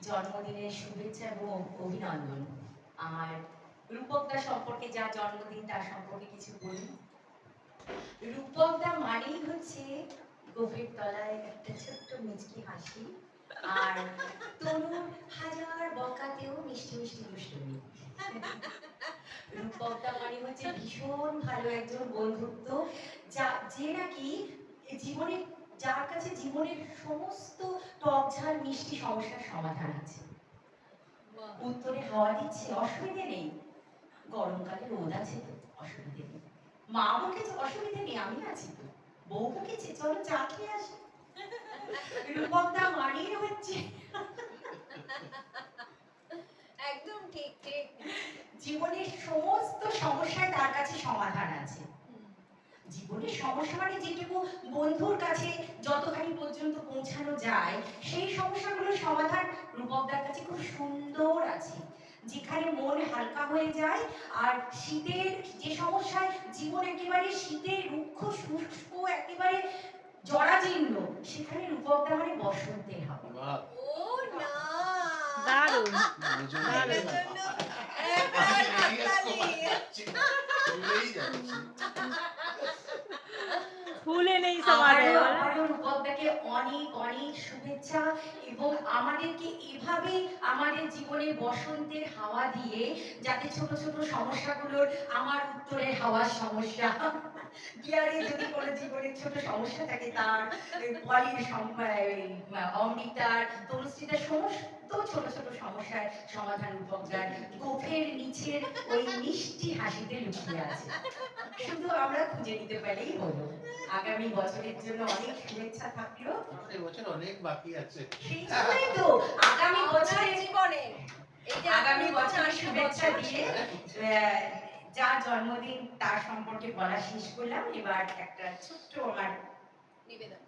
জন্মদিনের শুভেচ্ছা এবং অভিনন্দন। আর রূপকদা সম্পর্কে, যার জন্মদিন তার সম্পর্কে কিছু বলি। রূপকদা মানেই হচ্ছে গোফের তলায় একটা ছোট্ট মিষ্টি হাসি, আর তনুর হাজার বকাতেও মিষ্টি মিষ্টি দুষ্টুমি। রূপকদা মানে হচ্ছে ভীষণ ভালো একজন বন্ধুত্ব, যে নাকি জীবনে, যার কাছে জীবনের সমস্ত টক ঝাল মিষ্টি সমস্যার সমাধান আছে। উত্তরে হাওয়া দিচ্ছে, অসুবিধে নেই। গরমকালে রোদ আছে তো, অসুবিধে নেই। মা বকেছে, অসুবিধে নেই, আমি আছি তো। বউ বকেছে, চলো চা খেয়ে আসি। রূপকদা মানেই হচ্ছে একদম ঠিক ঠিক। জীবনের সমস্ত সমস্যায় তার কাছে সমাধান আছে। জীবনের সমস্যা মানে যেটুকু বন্ধুর কাছে যতখানি পর্যন্ত পৌঁছানো যায়, সেই সমস্যাগুলোর সমাধান রূপকদার কাছে খুব সুন্দর আছে। যেখানে মন হালকা হয়ে যায়, আর শীতের যে সমস্যায় জীবন একেবারে শীতের রুক্ষ শুষ্ক একেবারে জরাজীর্ণ, সেখানে রূপকদা মানে বসন্তের হাওয়া। ও না, দারুণ এটার জন্য একবার ফুলে নেই সমাজে। আবারও রূপকদাকে অনেক অনেক শুভেচ্ছা, এবং আমাদেরকে এভাবে আমাদের জীবনে বসন্তের হাওয়া দিয়ে, যাতে ছোট ছোট সমস্যাগুলোর, আমার উত্তরের হাওয়ার সমস্যা, গিয়ারে যদি কোনো জীবনের ছোট সমস্যা থাকে, তার পলির অমৃতার, তনুশ্রীতার সমস্ত ছোট ছোট সমস্যার সমাধান রূপকদার গোফের নিচের ওই মিষ্টি হাসিতে লুকিয়ে আছে। শুধু আমরা খুঁজে নিতে পারলেই হলো। আগামী বছরের জন্য অনেক শুভেচ্ছা থাকলো। এবছর অনেক বাকি আছে। সেই জন্যই তো আগামী বছরের জীবনে আগামী বছরের শুভেচ্ছা দিয়ে যার জন্মদিন তার সম্পর্কে বলা শেষ করলাম। এবার একটা ছোট্ট আমার নিবেদন।